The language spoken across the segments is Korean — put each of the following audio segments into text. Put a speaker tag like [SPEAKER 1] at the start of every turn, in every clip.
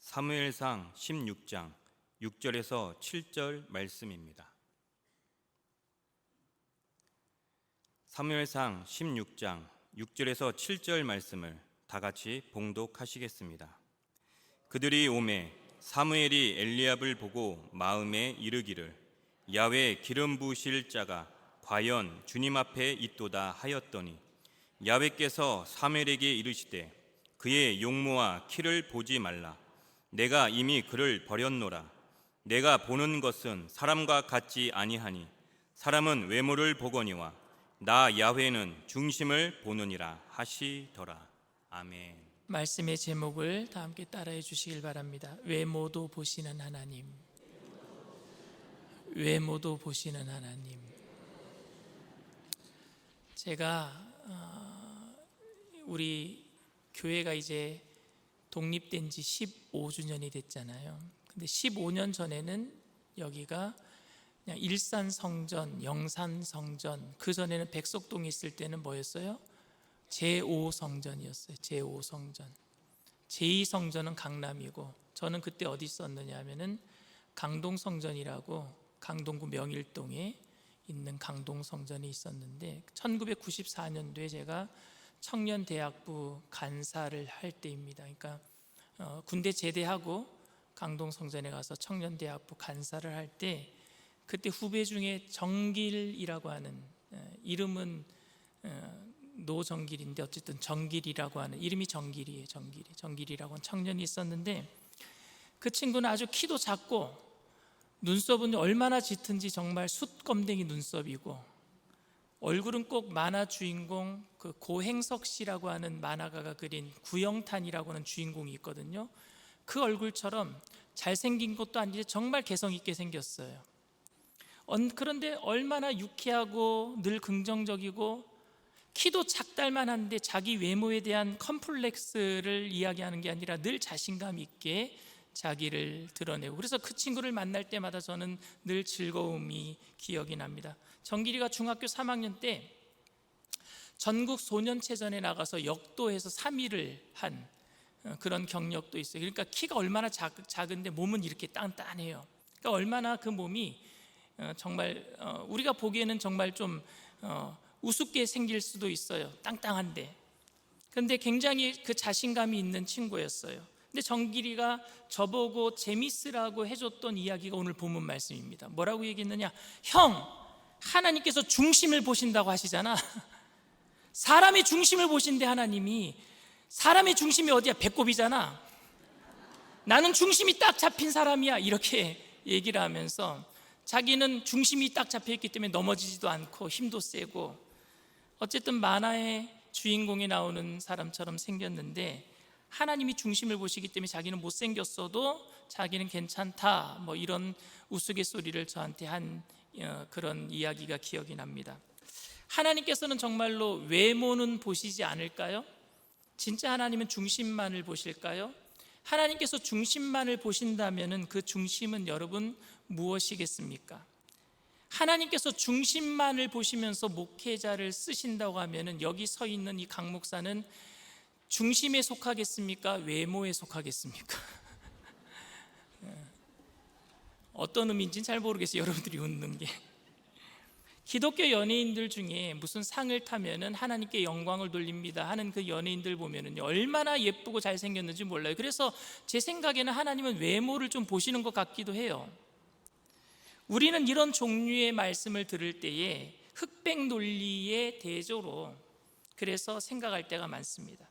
[SPEAKER 1] 사무엘상 16장 6절에서 7절 말씀입니다. 사무엘상 16장 6절에서 7절 말씀을 다 같이 봉독하시겠습니다. 그들이 오매 사무엘이 엘리압을 보고 마음에 이르기를 야외 기름 부으실 자가 과연 주님 앞에 있도다 하였더니 야외께서 사무엘에게 이르시되 그의 용모와 키를 보지 말라. 내가 이미 그를 버렸노라. 내가 보는 것은 사람과 같지 아니하니 사람은 외모를 보거니와 나 야훼는 중심을 보느니라 하시더라. 아멘.
[SPEAKER 2] 말씀의 제목을 다 함께 따라해 주시길 바랍니다. 외모도 보시는 하나님. 외모도 보시는 하나님. 제가 우리 교회가 이제 독립된 지 15주년이 됐잖아요. 근데 15년 전에는 여기가 그냥 일산 성전, 영산 성전, 그 전에는 백석동에 있을 때는 뭐였어요? 제5성전이었어요. 제5성전. 제2성전은 강남이고, 저는 그때 어디 있었느냐 하면은 강동성전이라고 강동구 명일동에 있는 강동성전이 있었는데 1994년도에 제가 청년대학부 간사를 할 때입니다. 그러니까 군대 제대하고 강동성전에 가서 청년대학부 간사를 할 때 그때 후배 중에 정길이라고 하는, 이름은 노정길인데 어쨌든 정길이라고 하는, 이름이 정길이에요. 정길이라고 하는 청년이 있었는데 그 친구는 아주 키도 작고 눈썹은 얼마나 짙은지 정말 숫검댕이 눈썹이고, 얼굴은 꼭 만화 주인공 그 고행석 씨라고 하는 만화가가 그린 구영탄이라고 하는 주인공이 있거든요. 그 얼굴처럼 잘생긴 것도 아닌데 정말 개성 있게 생겼어요. 그런데 얼마나 유쾌하고 늘 긍정적이고, 키도 작달만 한데 자기 외모에 대한 컴플렉스를 이야기하는 게 아니라 늘 자신감 있게 자기를 드러내고, 그래서 그 친구를 만날 때마다 저는 늘 즐거움이 기억이 납니다. 정길이가 중학교 3학년 때 전국 소년체전에 나가서 역도해서 3위를 한 그런 경력도 있어요. 그러니까 키가 얼마나 작은데 몸은 이렇게 단단해요. 그러니까 얼마나 그 몸이 정말 우리가 보기에는 정말 좀 우습게 생길 수도 있어요. 땅땅한데. 그런데 굉장히 그 자신감이 있는 친구였어요. 근데 정길이가 저보고 재밌으라고 해줬던 이야기가 오늘 본문 말씀입니다. 뭐라고 얘기했느냐? 형, 하나님께서 중심을 보신다고 하시잖아. 사람의 중심을 보신대. 하나님이 사람의 중심이 어디야? 배꼽이잖아. 나는 중심이 딱 잡힌 사람이야, 이렇게 얘기를 하면서 자기는 중심이 딱 잡혀있기 때문에 넘어지지도 않고 힘도 세고, 어쨌든 만화의 주인공이 나오는 사람처럼 생겼는데 하나님이 중심을 보시기 때문에 자기는 못생겼어도 자기는 괜찮다, 뭐 이런 우스갯소리를 저한테 한 그런 이야기가 기억이 납니다. 하나님께서는 정말로 외모는 보시지 않을까요? 진짜 하나님은 중심만을 보실까요? 하나님께서 중심만을 보신다면 그 중심은 여러분 무엇이겠습니까? 하나님께서 중심만을 보시면서 목회자를 쓰신다고 하면 여기 서 있는 이 강 목사는 중심에 속하겠습니까? 외모에 속하겠습니까? 어떤 의미인지는 잘 모르겠어요. 여러분들이 웃는 게. 기독교 연예인들 중에 무슨 상을 타면은 하나님께 영광을 돌립니다 하는 그 연예인들 보면은 얼마나 예쁘고 잘생겼는지 몰라요. 그래서 제 생각에는 하나님은 외모를 좀 보시는 것 같기도 해요. 우리는 이런 종류의 말씀을 들을 때에 흑백 논리의 대조로 그래서 생각할 때가 많습니다.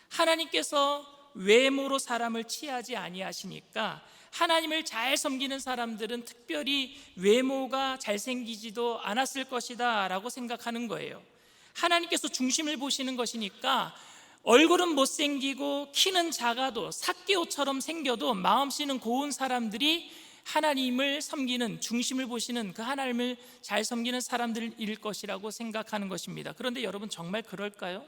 [SPEAKER 2] 하나님께서 외모로 사람을 취하지 아니하시니까 하나님을 잘 섬기는 사람들은 특별히 외모가 잘생기지도 않았을 것이다 라고 생각하는 거예요. 하나님께서 중심을 보시는 것이니까 얼굴은 못생기고 키는 작아도 삭개오처럼 생겨도 마음씨는 고운 사람들이 하나님을 섬기는, 중심을 보시는 그 하나님을 잘 섬기는 사람들일 것이라고 생각하는 것입니다. 그런데 여러분, 정말 그럴까요?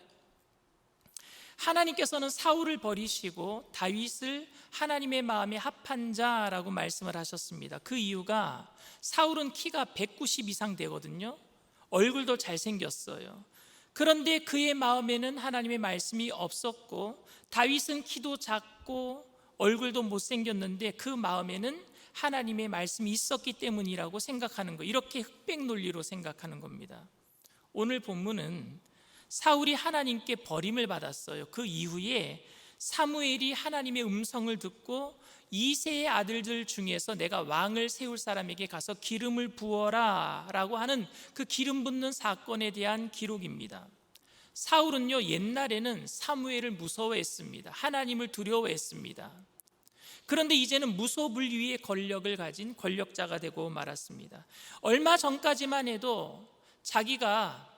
[SPEAKER 2] 하나님께서는 사울을 버리시고 다윗을 하나님의 마음에 합한 자라고 말씀을 하셨습니다. 그 이유가 사울은 키가 190 이상 되거든요. 얼굴도 잘생겼어요. 그런데 그의 마음에는 하나님의 말씀이 없었고, 다윗은 키도 작고 얼굴도 못생겼는데 그 마음에는 하나님의 말씀이 있었기 때문이라고 생각하는 거, 이렇게 흑백 논리로 생각하는 겁니다. 오늘 본문은 사울이 하나님께 버림을 받았어요. 그 이후에 사무엘이 하나님의 음성을 듣고 이새의 아들들 중에서 내가 왕을 세울 사람에게 가서 기름을 부어라 라고 하는 그 기름 붓는 사건에 대한 기록입니다. 사울은요, 옛날에는 사무엘을 무서워했습니다. 하나님을 두려워했습니다. 그런데 이제는 무소불위의 권력을 가진 권력자가 되고 말았습니다. 얼마 전까지만 해도 자기가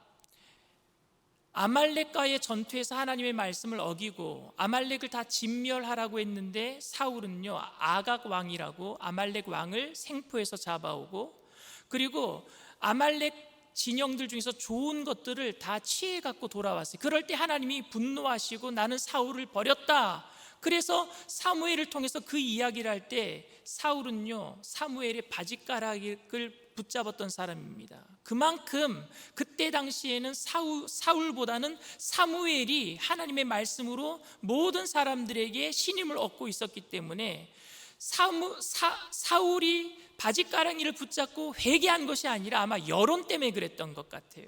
[SPEAKER 2] 아말렉과의 전투에서 하나님의 말씀을 어기고 아말렉을 다 진멸하라고 했는데, 사울은요, 아각 왕이라고 아말렉 왕을 생포해서 잡아오고, 그리고 아말렉 진영들 중에서 좋은 것들을 다 취해 갖고 돌아왔어요. 그럴 때 하나님이 분노하시고 나는 사울을 버렸다. 그래서 사무엘을 통해서 그 이야기를 할 때 사울은요, 사무엘의 바짓가락을 붙잡았던 사람입니다. 그만큼 그때 당시에는 사울보다는 사무엘이 하나님의 말씀으로 모든 사람들에게 신임을 얻고 있었기 때문에 사울이 바짓가랑이를 붙잡고 회개한 것이 아니라 아마 여론 때문에 그랬던 것 같아요.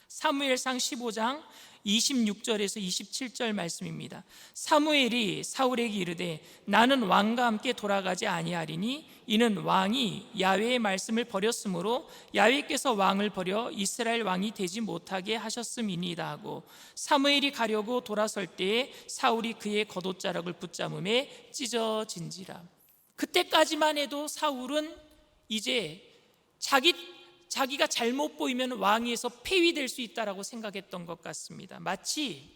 [SPEAKER 2] 사무엘상 15장 26절에서 27절 말씀입니다. 사무엘이 사울에게 이르되 나는 왕과 함께 돌아가지 아니하리니 이는 왕이 야훼의 말씀을 버렸으므로 야훼께서 왕을 버려 이스라엘 왕이 되지 못하게 하셨음이니이다 하고, 사무엘이 가려고 돌아설 때에 사울이 그의 겉옷자락을 붙잡음에 찢어진지라. 그때까지만 해도 사울은 이제 자기가 잘못 보이면 왕위에서 폐위될 수 있다라고 생각했던 것 같습니다. 마치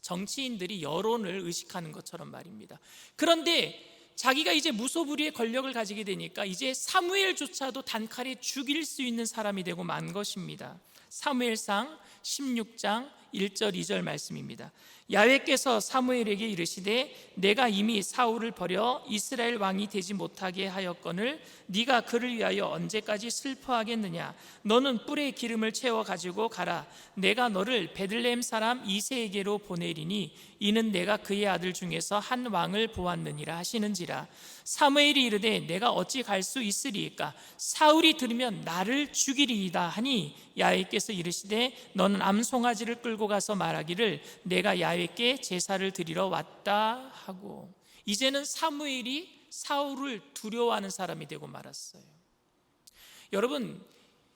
[SPEAKER 2] 정치인들이 여론을 의식하는 것처럼 말입니다. 그런데 자기가 이제 무소불위의 권력을 가지게 되니까 이제 사무엘조차도 단칼에 죽일 수 있는 사람이 되고 만 것입니다. 사무엘상 16장 1절 2절 말씀입니다. 야훼께서 사무엘에게 이르시되 내가 이미 사울을 버려 이스라엘 왕이 되지 못하게 하였거늘 네가 그를 위하여 언제까지 슬퍼하겠느냐. 너는 뿔에 기름을 채워 가지고 가라. 내가 너를 베들레헴 사람 이새에게로 보내리니 이는 내가 그의 아들 중에서 한 왕을 보았느니라 하시는지라. 사무엘이 이르되 내가 어찌 갈 수 있으리이까. 사울이 들으면 나를 죽이리이다 하니 야훼께서 이르시되 너는 암송아지를 끌고 가서 말하기를 내가 야훼께 제사를 드리러 왔다 하고. 이제는 사무엘이 사울을 두려워하는 사람이 되고 말았어요. 여러분,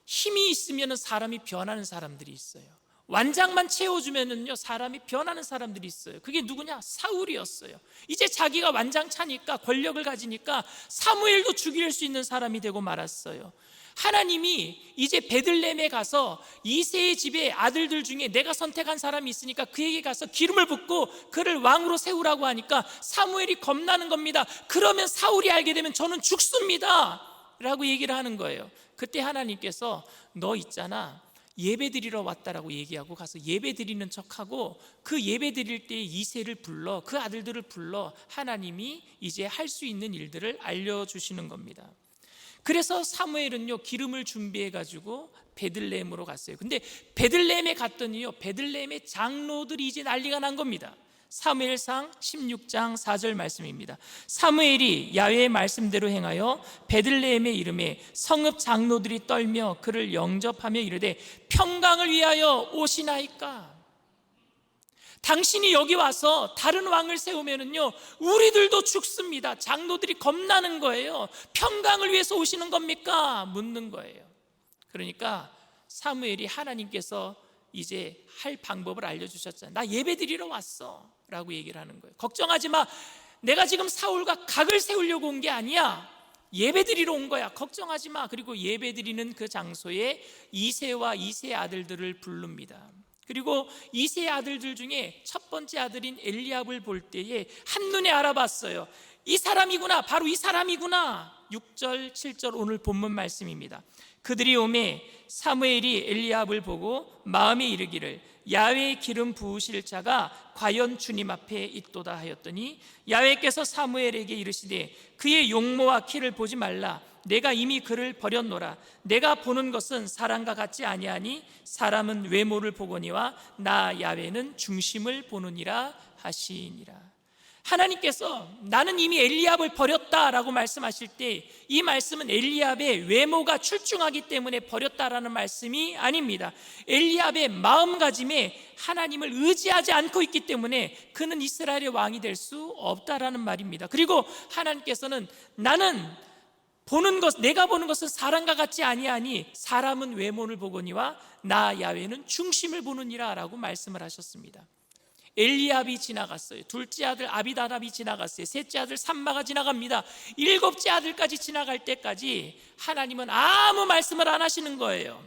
[SPEAKER 2] 힘이 있으면 사람이 변하는 사람들이 있어요. 완장만 채워주면은요 사람이 변하는 사람들이 있어요. 그게 누구냐? 사울이었어요. 이제 자기가 완장 차니까, 권력을 가지니까 사무엘도 죽일 수 있는 사람이 되고 말았어요. 하나님이 이제 베들레헴에 가서 이새의 집의 아들들 중에 내가 선택한 사람이 있으니까 그에게 가서 기름을 붓고 그를 왕으로 세우라고 하니까 사무엘이 겁나는 겁니다. 그러면 사울이 알게 되면 저는 죽습니다 라고 얘기를 하는 거예요. 그때 하나님께서 너 있잖아, 예배 드리러 왔다라고 얘기하고 가서 예배 드리는 척하고, 그 예배 드릴 때 이새를 불러, 그 아들들을 불러 하나님이 이제 할 수 있는 일들을 알려주시는 겁니다. 그래서 사무엘은요 기름을 준비해 가지고 베들레헴으로 갔어요. 근데 베들레헴에 갔더니요 베들레헴의 장로들이 이제 난리가 난 겁니다. 사무엘상 16장 4절 말씀입니다. 사무엘이 야훼의 말씀대로 행하여 베들레헴에 이르매 성읍 장로들이 떨며 그를 영접하며 이르되 평강을 위하여 오시나이까. 당신이 여기 와서 다른 왕을 세우면은요 우리들도 죽습니다. 장로들이 겁나는 거예요. 평강을 위해서 오시는 겁니까? 묻는 거예요. 그러니까 사무엘이 하나님께서 이제 할 방법을 알려주셨잖아요. 나 예배 드리러 왔어 라고 얘기를 하는 거예요. 걱정하지 마. 내가 지금 사울과 각을 세우려고 온 게 아니야. 예배 드리러 온 거야. 걱정하지 마. 그리고 예배 드리는 그 장소에 이새와 이새의 아들들을 부릅니다. 그리고 이새의 아들들 중에 첫 번째 아들인 엘리압을 볼 때에 한눈에 알아봤어요. 이 사람이구나, 바로 이 사람이구나. 6절 7절 오늘 본문 말씀입니다. 그들이 오매 사무엘이 엘리압을 보고 마음에 이르기를 야훼의 기름 부으실 자가 과연 주님 앞에 있도다 하였더니 야훼께서 사무엘에게 이르시되 그의 용모와 키를 보지 말라. 내가 이미 그를 버렸노라. 내가 보는 것은 사람과 같지 아니하니 사람은 외모를 보거니와 나 야훼는 중심을 보느니라 하시니라. 하나님께서 나는 이미 엘리압을 버렸다라고 말씀하실 때 이 말씀은 엘리압의 외모가 출중하기 때문에 버렸다라는 말씀이 아닙니다. 엘리압의 마음가짐에 하나님을 의지하지 않고 있기 때문에 그는 이스라엘의 왕이 될 수 없다라는 말입니다. 그리고 하나님께서는 나는 내가 보는 것은 사람과 같지 아니하니 사람은 외모를 보거니와 나 야훼는 중심을 보느니라 라고 말씀을 하셨습니다. 엘리압이 지나갔어요. 둘째 아들 아비다답이 지나갔어요. 셋째 아들 삼마가 지나갑니다. 일곱째 아들까지 지나갈 때까지 하나님은 아무 말씀을 안 하시는 거예요.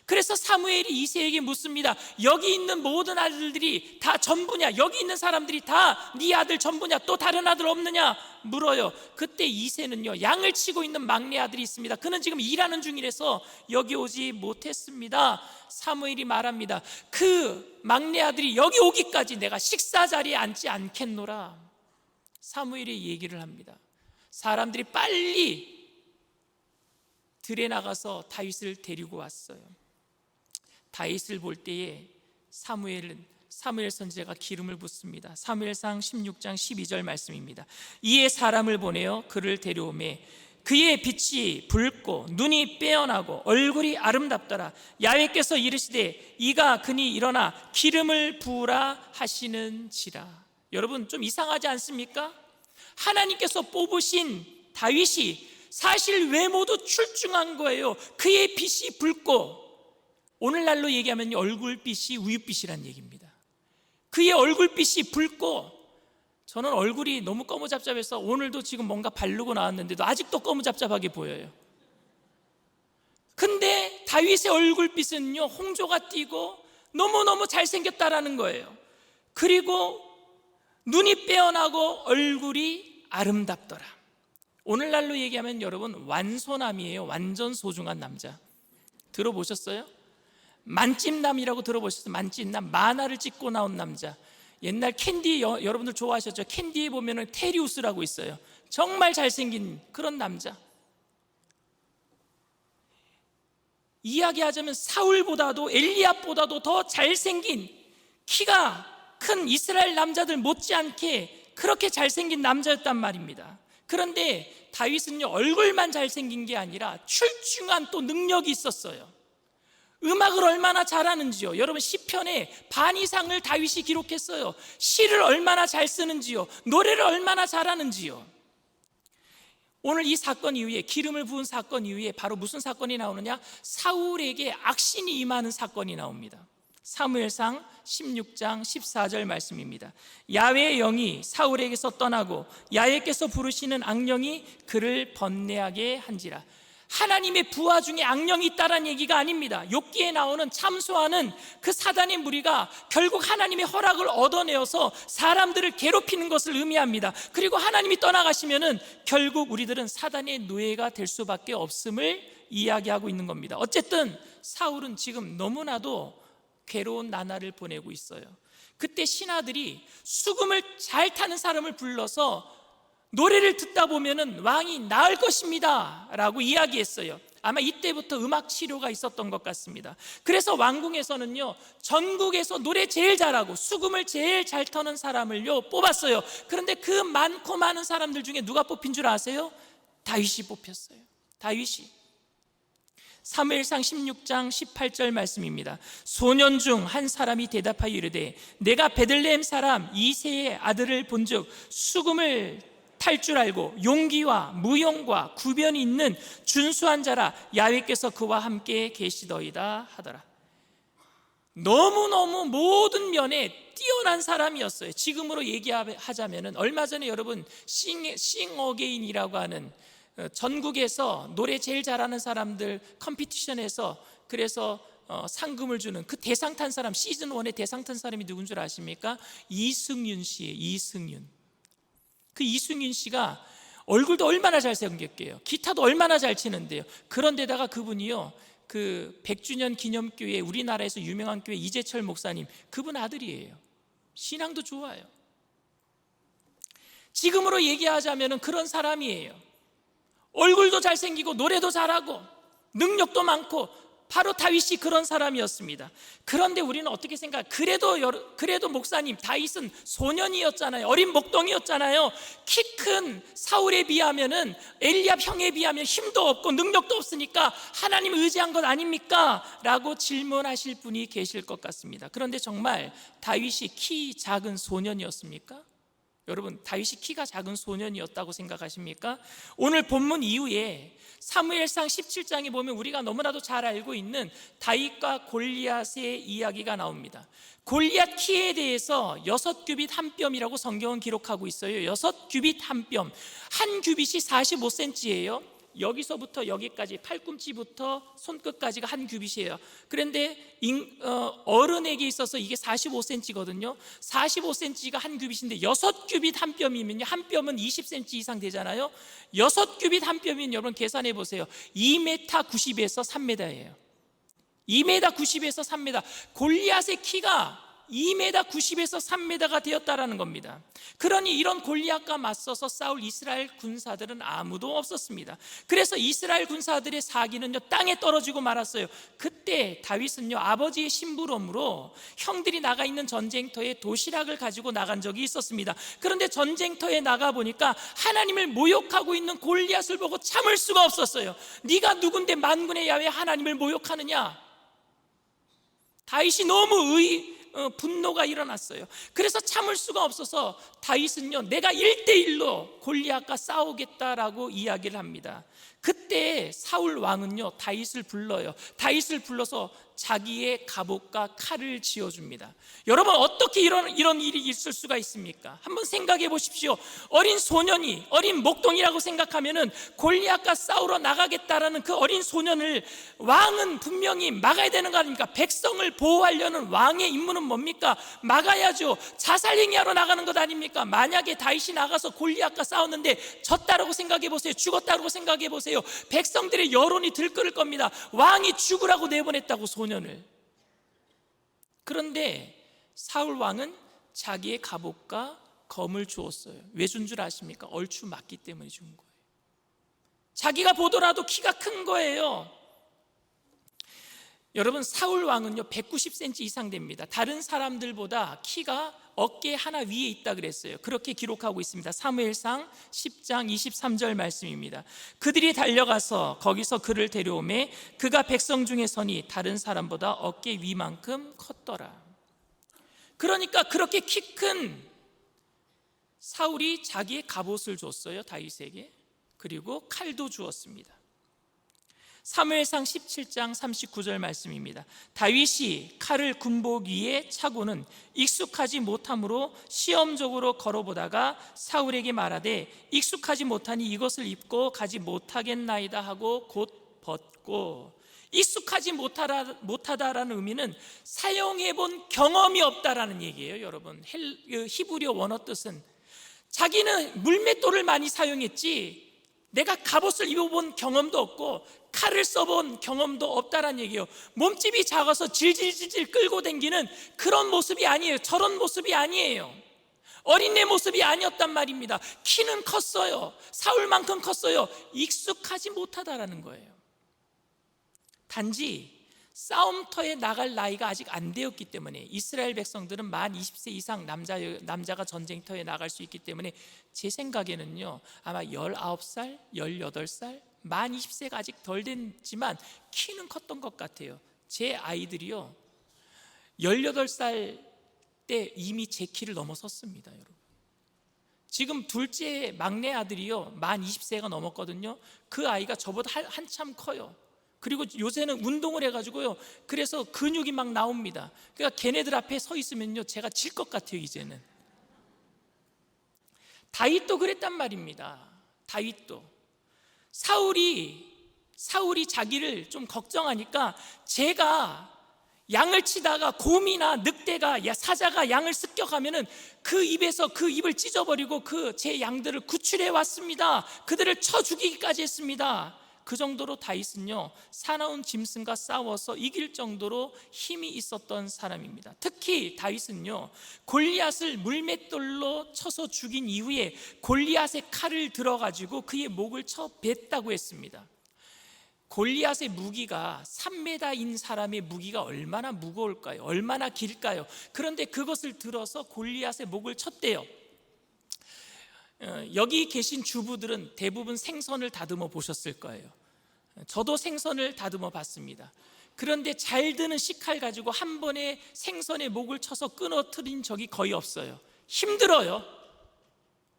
[SPEAKER 2] 그래서 사무엘이 이새에게 묻습니다. 여기 있는 모든 아들들이 다 전부냐? 여기 있는 사람들이 다 네 아들 전부냐? 또 다른 아들 없느냐? 물어요. 그때 이새는요, 양을 치고 있는 막내 아들이 있습니다. 그는 지금 일하는 중이라서 여기 오지 못했습니다. 사무엘이 말합니다. 그 막내 아들이 여기 오기까지 내가 식사 자리에 앉지 않겠노라. 사무엘이 얘기를 합니다. 사람들이 빨리 들에 나가서 다윗을 데리고 왔어요. 다윗을 볼 때에 사무엘 선지자가 기름을 붓습니다. 사무엘상 16장 12절 말씀입니다. 이에 사람을 보내어 그를 데려오매 그의 빛이 붉고 눈이 빼어나고 얼굴이 아름답더라. 야훼께서 이르시되 이가 그니 일어나 기름을 부으라 하시는지라. 여러분, 좀 이상하지 않습니까? 하나님께서 뽑으신 다윗이 사실 외모도 출중한 거예요. 그의 빛이 붉고, 오늘날로 얘기하면 얼굴빛이 우윳빛이란 얘기입니다. 그의 얼굴빛이 붉고, 저는 얼굴이 너무 꺼무잡잡해서 오늘도 지금 뭔가 바르고 나왔는데도 아직도 꺼무잡잡하게 보여요. 근데 다윗의 얼굴빛은요, 홍조가 띄고 너무너무 잘생겼다라는 거예요. 그리고 눈이 빼어나고 얼굴이 아름답더라. 오늘날로 얘기하면 여러분, 완소남이에요. 완전 소중한 남자. 들어보셨어요? 만찢남이라고 들어보셨어요? 만찢남, 만화를 찍고 나온 남자. 옛날 캔디, 여러분들 좋아하셨죠? 캔디에 보면 테리우스라고 있어요. 정말 잘생긴 그런 남자. 이야기하자면 사울보다도 엘리압보다도 더 잘생긴, 키가 큰 이스라엘 남자들 못지않게 그렇게 잘생긴 남자였단 말입니다. 그런데 다윗은요, 얼굴만 잘생긴 게 아니라 출중한 또 능력이 있었어요. 음악을 얼마나 잘하는지요. 여러분, 시편의 반 이상을 다윗이 기록했어요. 시를 얼마나 잘 쓰는지요. 노래를 얼마나 잘하는지요. 오늘 이 사건 이후에, 기름을 부은 사건 이후에 바로 무슨 사건이 나오느냐? 사울에게 악신이 임하는 사건이 나옵니다. 사무엘상 16장 14절 말씀입니다. 야훼의 영이 사울에게서 떠나고 야훼께서 부르시는 악령이 그를 번뇌하게 한지라. 하나님의 부하 중에 악령이 있다는 얘기가 아닙니다. 욥기에 나오는 참소하는 그 사단의 무리가 결국 하나님의 허락을 얻어내어서 사람들을 괴롭히는 것을 의미합니다. 그리고 하나님이 떠나가시면은 결국 우리들은 사단의 노예가 될 수밖에 없음을 이야기하고 있는 겁니다. 어쨌든 사울은 지금 너무나도 괴로운 나날을 보내고 있어요. 그때 신하들이 수금을 잘 타는 사람을 불러서 노래를 듣다 보면은 왕이 나을 것입니다 라고 이야기했어요. 아마 이때부터 음악 치료가 있었던 것 같습니다. 그래서 왕궁에서는요, 전국에서 노래 제일 잘하고 수금을 제일 잘 터는 사람을요 뽑았어요. 그런데 그 많고 많은 사람들 중에 누가 뽑힌 줄 아세요? 다윗이 뽑혔어요. 다윗이. 사무엘상 16장 18절 말씀입니다. 소년 중 한 사람이 대답하여 이르되 내가 베들레헴 사람 이새의 아들을 본즉 수금을 탈 줄 알고 용기와 무용과 구변이 있는 준수한 자라. 야훼께서 그와 함께 계시더이다 하더라. 너무너무 모든 면에 뛰어난 사람이었어요. 지금으로 얘기하자면 얼마 전에 여러분 싱어게인이라고 하는 전국에서 노래 제일 잘하는 사람들 컴피티션에서 그래서 상금을 주는 그 대상 탄 사람, 시즌 1에 대상 탄 사람이 누군 줄 아십니까? 이승윤 씨예요. 이승윤. 그 이승윤 씨가 얼굴도 얼마나 잘생겼게요. 기타도 얼마나 잘 치는데요. 그런데다가 그분이요, 그 100주년 기념교회, 우리나라에서 유명한 교회 이재철 목사님, 그분 아들이에요. 신앙도 좋아요. 지금으로 얘기하자면 그런 사람이에요. 얼굴도 잘생기고 노래도 잘하고 능력도 많고 바로 다윗이 그런 사람이었습니다. 그런데 우리는 어떻게 생각해요? 그래도 목사님, 다윗은 소년이었잖아요. 어린 목동이었잖아요. 키 큰 사울에 비하면은, 엘리압 형에 비하면 힘도 없고 능력도 없으니까 하나님 의지한 것 아닙니까? 라고 질문하실 분이 계실 것 같습니다. 그런데 정말 다윗이 키 작은 소년이었습니까? 여러분, 다윗이 키가 작은 소년이었다고 생각하십니까? 오늘 본문 이후에 사무엘상 17장에 보면 우리가 너무나도 잘 알고 있는 다윗과 골리앗의 이야기가 나옵니다. 골리앗 키에 대해서 6규빗 한 뼘이라고 성경은 기록하고 있어요. 6규빗 한 뼘, 한 규빗이 45cm예요. 여기서부터 여기까지, 팔꿈치부터 손끝까지가 한 규빗이에요. 그런데 어른에게 있어서 이게 45cm거든요. 45cm가 한 규빗인데 6규빗 한 뼘이면요, 한 뼘은 20cm 이상 되잖아요. 6규빗 한 뼘이면 여러분 계산해 보세요. 2m 90에서 3m예요. 2m 90에서 3m. 골리앗의 키가 2m 90에서 3m가 되었다라는 겁니다. 그러니 이런 골리앗과 맞서서 싸울 이스라엘 군사들은 아무도 없었습니다. 그래서 이스라엘 군사들의 사기는요, 땅에 떨어지고 말았어요. 그때 다윗은요, 아버지의 심부름으로 형들이 나가 있는 전쟁터에 도시락을 가지고 나간 적이 있었습니다. 그런데 전쟁터에 나가 보니까 하나님을 모욕하고 있는 골리앗을 보고 참을 수가 없었어요. 네가 누군데 만군의 야훼 하나님을 모욕하느냐? 다윗이 너무 분노가 일어났어요. 그래서 참을 수가 없어서 다윗은요, 내가 1대1로 골리앗과 싸우겠다라고 이야기를 합니다. 그때 사울 왕은요, 다윗을 불러요. 다윗을 불러서 자기의 갑옷과 칼을 지어줍니다. 여러분, 어떻게 이런 일이 있을 수가 있습니까? 한번 생각해 보십시오. 어린 소년이, 어린 목동이라고 생각하면은 골리앗과 싸우러 나가겠다라는 그 어린 소년을 왕은 분명히 막아야 되는 거 아닙니까? 백성을 보호하려는 왕의 임무는 뭡니까? 막아야죠. 자살행위하러 나가는 것 아닙니까? 만약에 다윗이 나가서 골리앗과 싸웠는데 졌다라고 생각해 보세요. 죽었다라고 생각해 보세요. 백성들의 여론이 들끓을 겁니다. 왕이 죽으라고 내보냈다고, 소년을. 그런데 사울 왕은 자기의 갑옷과 검을 주었어요. 왜 준 줄 아십니까? 얼추 맞기 때문에 준 거예요. 자기가 보더라도 키가 큰 거예요. 여러분, 사울 왕은요 190cm 이상 됩니다. 다른 사람들보다 키가 어깨 하나 위에 있다 그랬어요. 그렇게 기록하고 있습니다. 사무엘상 10장 23절 말씀입니다. 그들이 달려가서 거기서 그를 데려오매 그가 백성 중에 서니 다른 사람보다 어깨 위만큼 컸더라. 그러니까 그렇게 키 큰 사울이 자기의 갑옷을 줬어요, 다윗에게. 그리고 칼도 주었습니다. 사무엘상 17장 39절 말씀입니다. 다윗이 칼을 군복 위에 차고는 익숙하지 못함으로 시험적으로 걸어보다가 사울에게 말하되 익숙하지 못하니 이것을 입고 가지 못하겠나이다 하고 곧 벗고. 익숙하지 못하다라는 의미는 사용해본 경험이 없다라는 얘기예요. 여러분, 히브리어 원어 뜻은 자기는 물맷돌을 많이 사용했지 내가 갑옷을 입어본 경험도 없고 칼을 써본 경험도 없다란 얘기예요. 몸집이 작아서 질질질질 끌고 다니는 그런 모습이 아니에요. 저런 모습이 아니에요. 어린애 모습이 아니었단 말입니다. 키는 컸어요. 사울만큼 컸어요. 익숙하지 못하다라는 거예요. 단지 싸움터에 나갈 나이가 아직 안 되었기 때문에, 이스라엘 백성들은 만 20세 이상 남자가 전쟁터에 나갈 수 있기 때문에 제 생각에는요 아마 19살, 18살, 만 20세가 아직 덜 됐지만 키는 컸던 것 같아요. 제 아이들이요 18살 때 이미 제 키를 넘어섰습니다. 여러분, 지금 둘째 막내 아들이요 만 20세가 넘었거든요. 그 아이가 저보다 한참 커요. 그리고 요새는 운동을 해가지고요 그래서 근육이 막 나옵니다. 그러니까 걔네들 앞에 서 있으면요 제가 질 것 같아요. 이제는 다윗도 그랬단 말입니다. 다윗도 사울이 자기를 좀 걱정하니까 제가 양을 치다가 곰이나 늑대가, 사자가 양을 습격하면은 그 입에서 그 입을 찢어버리고 그 제 양들을 구출해 왔습니다. 그들을 쳐 죽이기까지 했습니다. 그 정도로 다윗은요 사나운 짐승과 싸워서 이길 정도로 힘이 있었던 사람입니다. 특히 다윗은요 골리앗을 물맷돌로 쳐서 죽인 이후에 골리앗의 칼을 들어가지고 그의 목을 쳐 뱉다고 했습니다. 골리앗의 무기가 3m인 사람의 무기가 얼마나 무거울까요? 얼마나 길까요? 그런데 그것을 들어서 골리앗의 목을 쳤대요. 여기 계신 주부들은 대부분 생선을 다듬어 보셨을 거예요. 저도 생선을 다듬어 봤습니다. 그런데 잘 드는 식칼 가지고 한 번에 생선의 목을 쳐서 끊어뜨린 적이 거의 없어요. 힘들어요.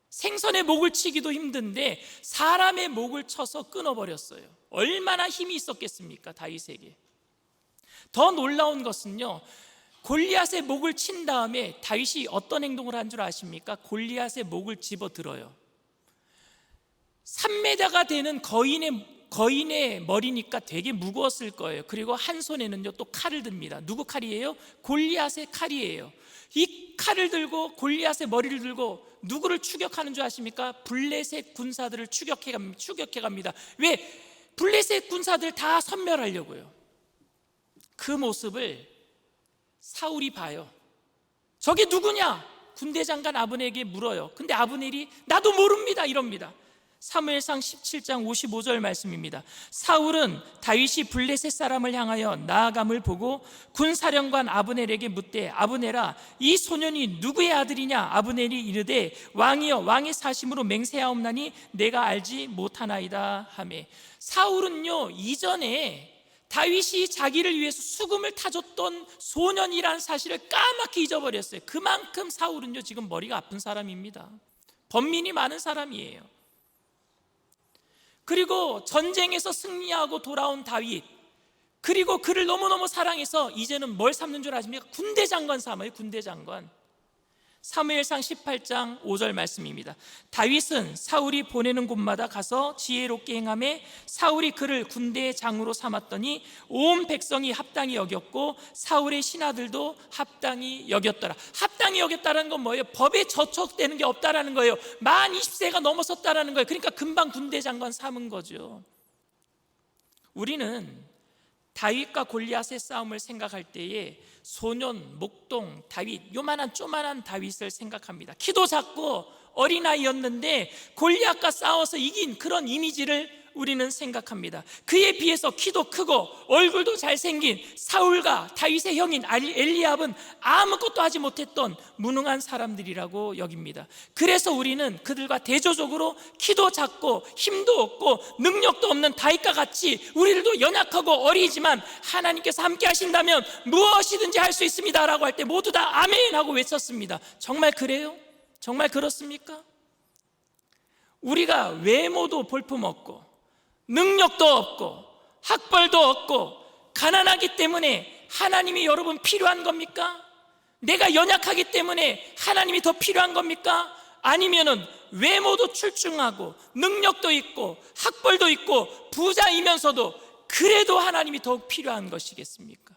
[SPEAKER 2] 생선의 목을 치기도 힘든데 사람의 목을 쳐서 끊어버렸어요. 얼마나 힘이 있었겠습니까, 다윗에게. 더 놀라운 것은요, 골리앗의 목을 친 다음에 다윗이 어떤 행동을 한 줄 아십니까? 골리앗의 목을 집어들어요. 3m가 되는 거인의 머리니까 되게 무거웠을 거예요. 그리고 한 손에는요 또 칼을 듭니다. 누구 칼이에요? 골리앗의 칼이에요. 이 칼을 들고 골리앗의 머리를 들고 누구를 추격하는 줄 아십니까? 블레셋 군사들을 추격해 갑니다. 왜? 블레셋 군사들 다 섬멸하려고요. 그 모습을 사울이 봐요. 저게 누구냐? 군대 장관 아브넬에게 물어요. 근데 아브넬이 나도 모릅니다 이럽니다. 사무엘상 17장 55절 말씀입니다. 사울은 다윗이 블레셋 사람을 향하여 나아감을 보고 군사령관 아브넬에게 묻되 아브넬아 이 소년이 누구의 아들이냐? 아브넬이 이르되 왕이여 왕의 사심으로 맹세하옵나니 내가 알지 못하나이다 하매, 사울은요 이전에 다윗이 자기를 위해서 수금을 타줬던 소년이라는 사실을 까맣게 잊어버렸어요. 그만큼 사울은요 지금 머리가 아픈 사람입니다. 번민이 많은 사람이에요. 그리고 전쟁에서 승리하고 돌아온 다윗, 그리고 그를 너무너무 사랑해서 이제는 뭘 삼는 줄 아십니까? 군대 장관 삼아요. 군대 장관. 사무엘상 18장 5절 말씀입니다. 다윗은 사울이 보내는 곳마다 가서 지혜롭게 행하며 사울이 그를 군대의 장으로 삼았더니 온 백성이 합당히 여겼고 사울의 신하들도 합당히 여겼더라. 합당히 여겼다는 건 뭐예요? 법에 저촉되는 게 없다라는 거예요. 만 20세가 넘어섰다라는 거예요. 그러니까 금방 군대 장관 삼은 거죠. 우리는 다윗과 골리앗의 싸움을 생각할 때에 소년, 목동, 다윗, 요만한 쪼만한 다윗을 생각합니다. 키도 작고 어린아이였는데 골리앗과 싸워서 이긴 그런 이미지를 우리는 생각합니다. 그에 비해서 키도 크고 얼굴도 잘생긴 사울과 다윗의 형인 엘리압은 아무것도 하지 못했던 무능한 사람들이라고 여깁니다. 그래서 우리는 그들과 대조적으로 키도 작고 힘도 없고 능력도 없는 다윗과 같이 우리들도 연약하고 어리지만 하나님께서 함께 하신다면 무엇이든지 할 수 있습니다 라고 할 때 모두 다 아멘 하고 외쳤습니다. 정말 그래요? 정말 그렇습니까? 우리가 외모도 볼품없고 능력도 없고 학벌도 없고 가난하기 때문에 하나님이 여러분 필요한 겁니까? 내가 연약하기 때문에 하나님이 더 필요한 겁니까? 아니면은 외모도 출중하고 능력도 있고 학벌도 있고 부자이면서도 그래도 하나님이 더욱 필요한 것이겠습니까?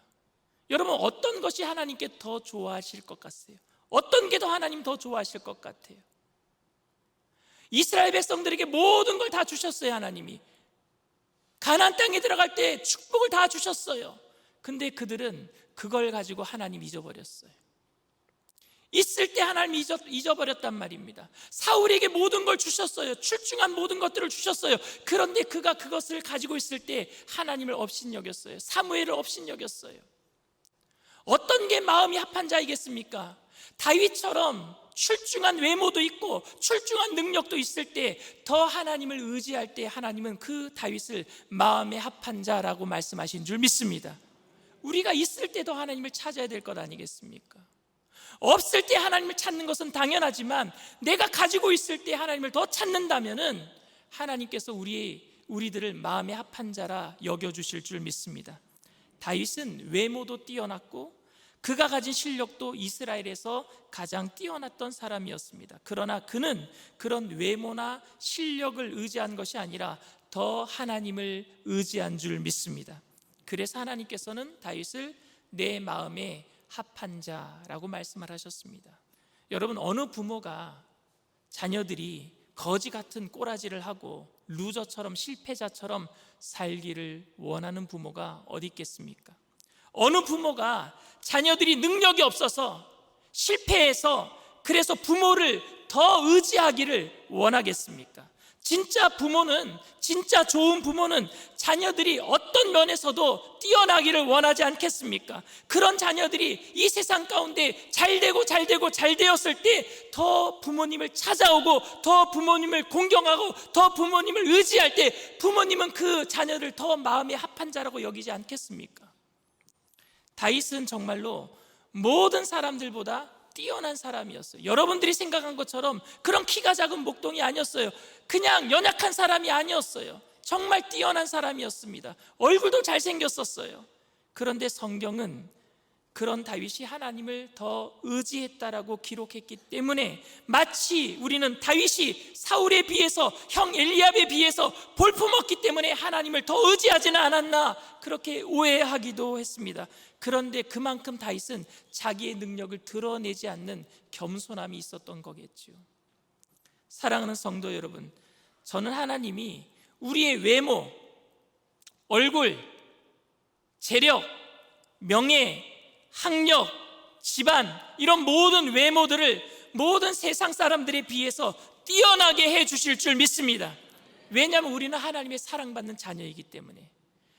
[SPEAKER 2] 여러분 어떤 것이 하나님께 더 좋아하실 것 같으세요? 어떤 게 더 하나님 더 좋아하실 것 같아요? 이스라엘 백성들에게 모든 걸 다 주셨어요. 하나님이 가나안 땅에 들어갈 때 축복을 다 주셨어요. 근데 그들은 그걸 가지고 하나님 잊어버렸어요. 있을 때 하나님 잊어버렸단 말입니다. 사울에게 모든 걸 주셨어요. 출중한 모든 것들을 주셨어요. 그런데 그가 그것을 가지고 있을 때 하나님을 업신여겼어요. 사무엘을 업신여겼어요. 어떤 게 마음이 합한 자이겠습니까? 다윗처럼 출중한 외모도 있고 출중한 능력도 있을 때 더 하나님을 의지할 때 하나님은 그 다윗을 마음에 합한 자라고 말씀하신 줄 믿습니다. 우리가 있을 때도 하나님을 찾아야 될 것 아니겠습니까? 없을 때 하나님을 찾는 것은 당연하지만 내가 가지고 있을 때 하나님을 더 찾는다면은 하나님께서 우리들을 마음에 합한 자라 여겨주실 줄 믿습니다. 다윗은 외모도 뛰어났고 그가 가진 실력도 이스라엘에서 가장 뛰어났던 사람이었습니다. 그러나 그는 그런 외모나 실력을 의지한 것이 아니라 더 하나님을 의지한 줄 믿습니다. 그래서 하나님께서는 다윗을 내 마음에 합한 자라고 말씀을 하셨습니다. 여러분 어느 부모가 자녀들이 거지 같은 꼬라지를 하고 루저처럼 실패자처럼 살기를 원하는 부모가 어디 있겠습니까? 어느 부모가 자녀들이 능력이 없어서 실패해서 그래서 부모를 더 의지하기를 원하겠습니까? 진짜 부모는, 진짜 좋은 부모는 자녀들이 어떤 면에서도 뛰어나기를 원하지 않겠습니까? 그런 자녀들이 이 세상 가운데 잘 되었을 때 더 부모님을 찾아오고, 더 부모님을 공경하고, 더 부모님을 의지할 때 부모님은 그 자녀를 더 마음에 합한 자라고 여기지 않겠습니까? 다윗은 정말로 모든 사람들보다 뛰어난 사람이었어요. 여러분들이 생각한 것처럼 그런 키가 작은 목동이 아니었어요. 그냥 연약한 사람이 아니었어요. 정말 뛰어난 사람이었습니다. 얼굴도 잘생겼었어요. 그런데 성경은 그런 다윗이 하나님을 더 의지했다라고 기록했기 때문에 마치 우리는 다윗이 사울에 비해서, 형 엘리압에 비해서 볼품없기 때문에 하나님을 더 의지하지는 않았나, 그렇게 오해하기도 했습니다. 그런데 그만큼 다윗은 자기의 능력을 드러내지 않는 겸손함이 있었던 거겠죠. 사랑하는 성도 여러분, 저는 하나님이 우리의 외모, 얼굴, 재력, 명예, 학력, 집안, 이런 모든 외모들을 모든 세상 사람들에 비해서 뛰어나게 해주실 줄 믿습니다. 왜냐하면 우리는 하나님의 사랑받는 자녀이기 때문에.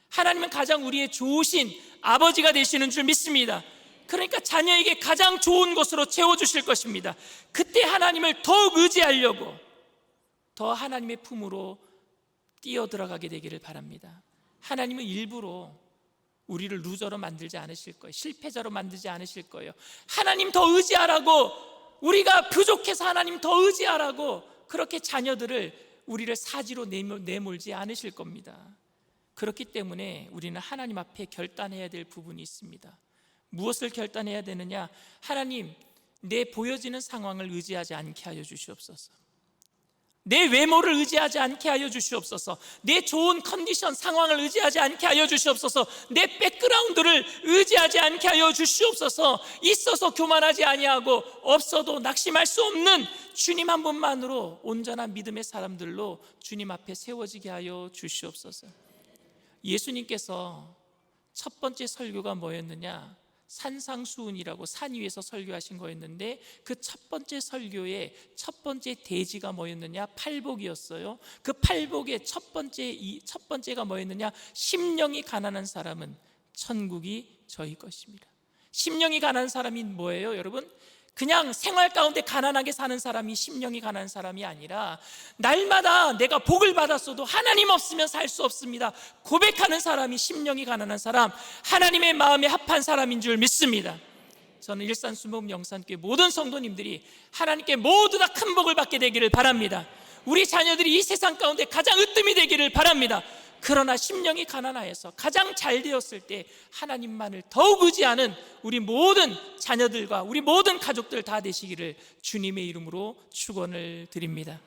[SPEAKER 2] 하나님은 가장 우리의 좋으신 아버지가 되시는 줄 믿습니다. 그러니까 자녀에게 가장 좋은 것으로 채워주실 것입니다. 그때 하나님을 더욱 의지하려고 더 하나님의 품으로 뛰어들어가게 되기를 바랍니다. 하나님은 일부러 우리를 루저로 만들지 않으실 거예요. 실패자로 만들지 않으실 거예요. 하나님 더 의지하라고, 우리가 부족해서 하나님 더 의지하라고 그렇게 자녀들을, 우리를 사지로 내몰지 않으실 겁니다. 그렇기 때문에 우리는 하나님 앞에 결단해야 될 부분이 있습니다. 무엇을 결단해야 되느냐? 하나님, 내 보여지는 상황을 의지하지 않게 하여 주시옵소서. 내 외모를 의지하지 않게 하여 주시옵소서. 내 좋은 컨디션, 상황을 의지하지 않게 하여 주시옵소서. 내 백그라운드를 의지하지 않게 하여 주시옵소서. 있어서 교만하지 아니하고 없어도 낙심할 수 없는 주님 한 분만으로 온전한 믿음의 사람들로 주님 앞에 세워지게 하여 주시옵소서. 예수님께서 첫 번째 설교가 뭐였느냐? 산상수훈이라고 산 위에서 설교하신 거였는데, 그 첫 번째 설교의 첫 번째 대지가 뭐였느냐? 팔복이었어요. 그 팔복의 첫 번째가 뭐였느냐? 심령이 가난한 사람은 천국이 저희 것입니다. 심령이 가난한 사람이 뭐예요, 여러분? 그냥 생활 가운데 가난하게 사는 사람이 심령이 가난한 사람이 아니라, 날마다 내가 복을 받았어도 하나님 없으면 살 수 없습니다 고백하는 사람이 심령이 가난한 사람, 하나님의 마음에 합한 사람인 줄 믿습니다. 저는 일산수목음 영산교회 모든 성도님들이 하나님께 모두 다 큰 복을 받게 되기를 바랍니다. 우리 자녀들이 이 세상 가운데 가장 으뜸이 되기를 바랍니다. 그러나 심령이 가난하여서 가장 잘 되었을 때 하나님만을 더욱 의지하는 우리 모든 자녀들과 우리 모든 가족들 다 되시기를 주님의 이름으로 축원을 드립니다.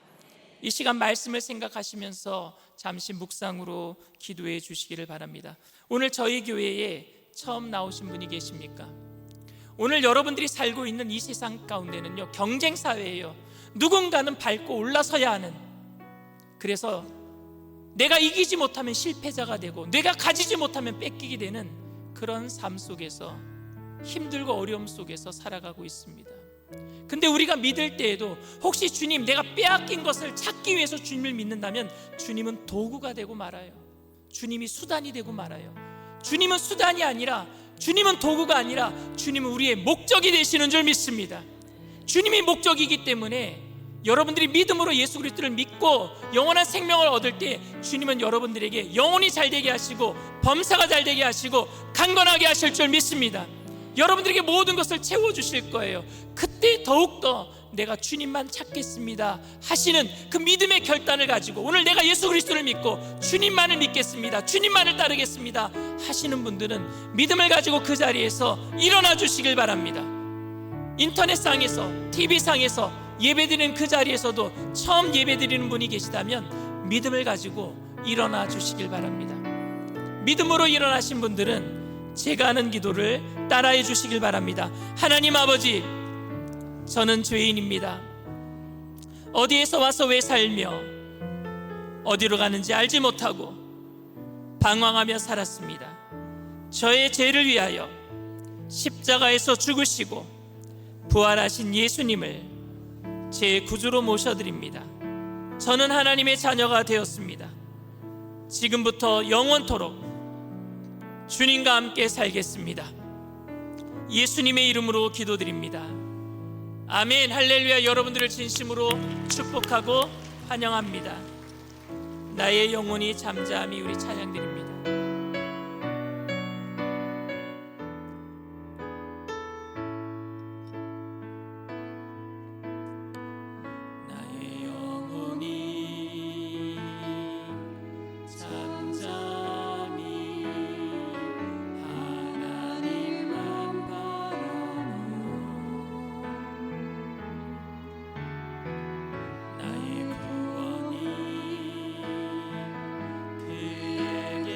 [SPEAKER 2] 이 시간 말씀을 생각하시면서 잠시 묵상으로 기도해 주시기를 바랍니다. 오늘 저희 교회에 처음 나오신 분이 계십니까? 오늘 여러분들이 살고 있는 이 세상 가운데는요, 경쟁 사회예요. 누군가는 밟고 올라서야 하는, 그래서 내가 이기지 못하면 실패자가 되고 내가 가지지 못하면 뺏기게 되는 그런 삶 속에서, 힘들고 어려움 속에서 살아가고 있습니다. 근데 우리가 믿을 때에도 혹시 주님, 내가 빼앗긴 것을 찾기 위해서 주님을 믿는다면 주님은 도구가 되고 말아요. 주님이 수단이 되고 말아요. 주님은 수단이 아니라, 주님은 도구가 아니라 주님은 우리의 목적이 되시는 줄 믿습니다. 주님이 목적이기 때문에 여러분들이 믿음으로 예수 그리스도를 믿고 영원한 생명을 얻을 때 주님은 여러분들에게 영혼이 잘 되게 하시고 범사가 잘 되게 하시고 강건하게 하실 줄 믿습니다. 여러분들에게 모든 것을 채워주실 거예요. 그때 더욱더 내가 주님만 찾겠습니다 하시는 그 믿음의 결단을 가지고, 오늘 내가 예수 그리스도를 믿고 주님만을 믿겠습니다, 주님만을 따르겠습니다 하시는 분들은 믿음을 가지고 그 자리에서 일어나 주시길 바랍니다. 인터넷상에서, TV상에서 예배드리는 그 자리에서도 처음 예배드리는 분이 계시다면 믿음을 가지고 일어나 주시길 바랍니다. 믿음으로 일어나신 분들은 제가 하는 기도를 따라해 주시길 바랍니다. 하나님 아버지, 저는 죄인입니다. 어디에서 와서 왜 살며 어디로 가는지 알지 못하고 방황하며 살았습니다. 저의 죄를 위하여 십자가에서 죽으시고 부활하신 예수님을 제 구주로 모셔드립니다. 저는 하나님의 자녀가 되었습니다. 지금부터 영원토록 주님과 함께 살겠습니다. 예수님의 이름으로 기도드립니다. 아멘. 할렐루야. 여러분들을 진심으로 축복하고 환영합니다. 나의 영혼이 잠잠히 우리 찬양드립니다. 나의 영혼이 잠잠히 하나님만 바라며 나의 구원이 그에게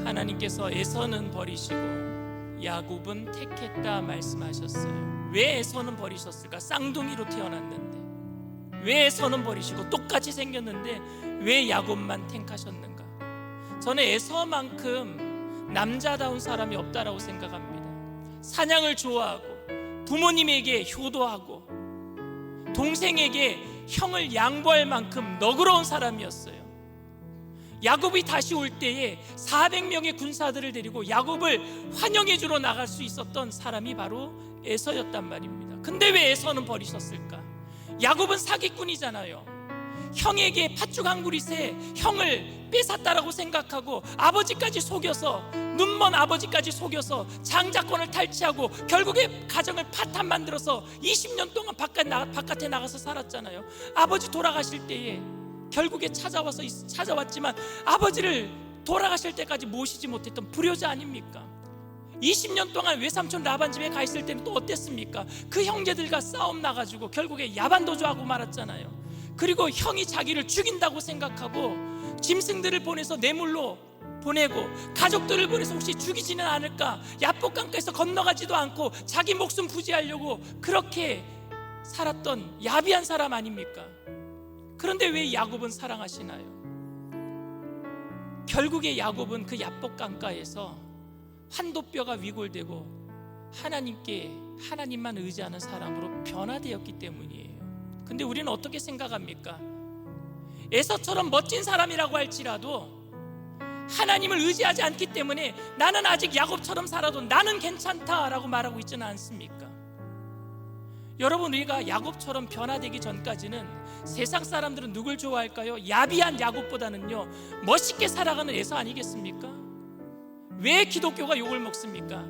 [SPEAKER 2] 하나님께서 에서는 버리시고 야곱은 택했다 말씀하셨어요. 왜 에서는 버리셨을까? 쌍둥이로 태어났는데 왜 에서는 버리시고 똑같이 생겼는데 왜 야곱만 택하셨는가? 저는 에서만큼 남자다운 사람이 없다라고 생각합니다. 사냥을 좋아하고 부모님에게 효도하고 동생에게 형을 양보할 만큼 너그러운 사람이었어요. 야곱이 다시 올 때에 400명의 군사들을 데리고 야곱을 환영해 주러 나갈 수 있었던 사람이 바로 에서였단 말입니다. 근데 왜 에서는 버리셨을까? 야곱은 사기꾼이잖아요. 형에게 팥죽 한 그릇에 형을 뺏었다라고 생각하고 아버지까지 속여서, 눈먼 아버지까지 속여서 장자권을 탈취하고 결국에 가정을 파탄 만들어서 20년 동안 바깥에 나가서 살았잖아요. 아버지 돌아가실 때에 결국에 찾아왔지만 아버지를 돌아가실 때까지 모시지 못했던 불효자 아닙니까? 20년 동안 외삼촌 라반 집에 가 있을 때는 또 어땠습니까? 그 형제들과 싸움 나가지고 결국에 야반도주하고 말았잖아요. 그리고 형이 자기를 죽인다고 생각하고 짐승들을 보내서 뇌물로 보내고 가족들을 보내서 혹시 죽이지는 않을까, 야복강가에서 건너가지도 않고 자기 목숨 부지하려고 그렇게 살았던 야비한 사람 아닙니까? 그런데 왜 야곱은 사랑하시나요? 결국에 야곱은 그 야복강가에서 환도뼈가 위골되고 하나님만 의지하는 사람으로 변화되었기 때문이에요. 근데 우리는 어떻게 생각합니까? 에서처럼 멋진 사람이라고 할지라도 하나님을 의지하지 않기 때문에 나는 아직 야곱처럼 살아도 나는 괜찮다라고 말하고 있지는 않습니까? 여러분, 우리가 야곱처럼 변화되기 전까지는 세상 사람들은 누굴 좋아할까요? 야비한 야곱보다는요 멋있게 살아가는 에서 아니겠습니까? 왜 기독교가 욕을 먹습니까?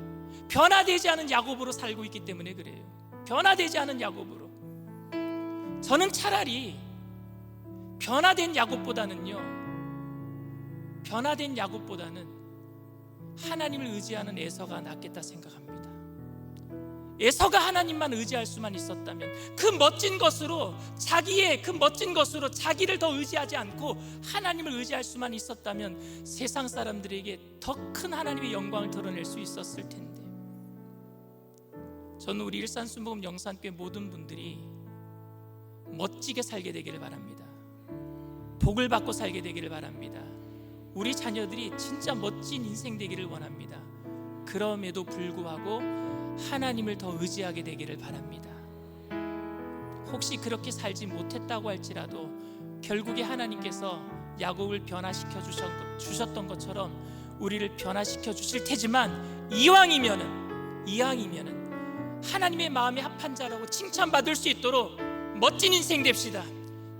[SPEAKER 2] 변화되지 않은 야곱으로 살고 있기 때문에 그래요. 변화되지 않은 야곱으로. 저는 차라리 변화된 야곱보다는 하나님을 의지하는 에서가 낫겠다 생각합니다. 에서가 하나님만 의지할 수만 있었다면, 그 멋진 것으로 자기를 더 의지하지 않고 하나님을 의지할 수만 있었다면 세상 사람들에게 더 큰 하나님의 영광을 드러낼 수 있었을 텐데. 저는 우리 일산순복음 영산교회 모든 분들이 멋지게 살게 되기를 바랍니다. 복을 받고 살게 되기를 바랍니다. 우리 자녀들이 진짜 멋진 인생 되기를 원합니다. 그럼에도 불구하고 하나님을 더 의지하게 되기를 바랍니다. 혹시 그렇게 살지 못했다고 할지라도 결국에 하나님께서 야곱을 변화시켜 주셨던 것처럼 우리를 변화시켜 주실 테지만, 이왕이면은 하나님의 마음에 합한 자라고 칭찬받을 수 있도록 멋진 인생 됩시다.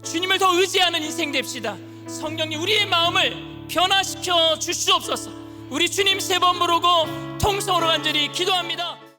[SPEAKER 2] 주님을 더 의지하는 인생 됩시다. 성령님, 우리의 마음을 변화시켜 주시옵소서. 우리 주님 3번 부르고 통성으로 간절히 기도합니다.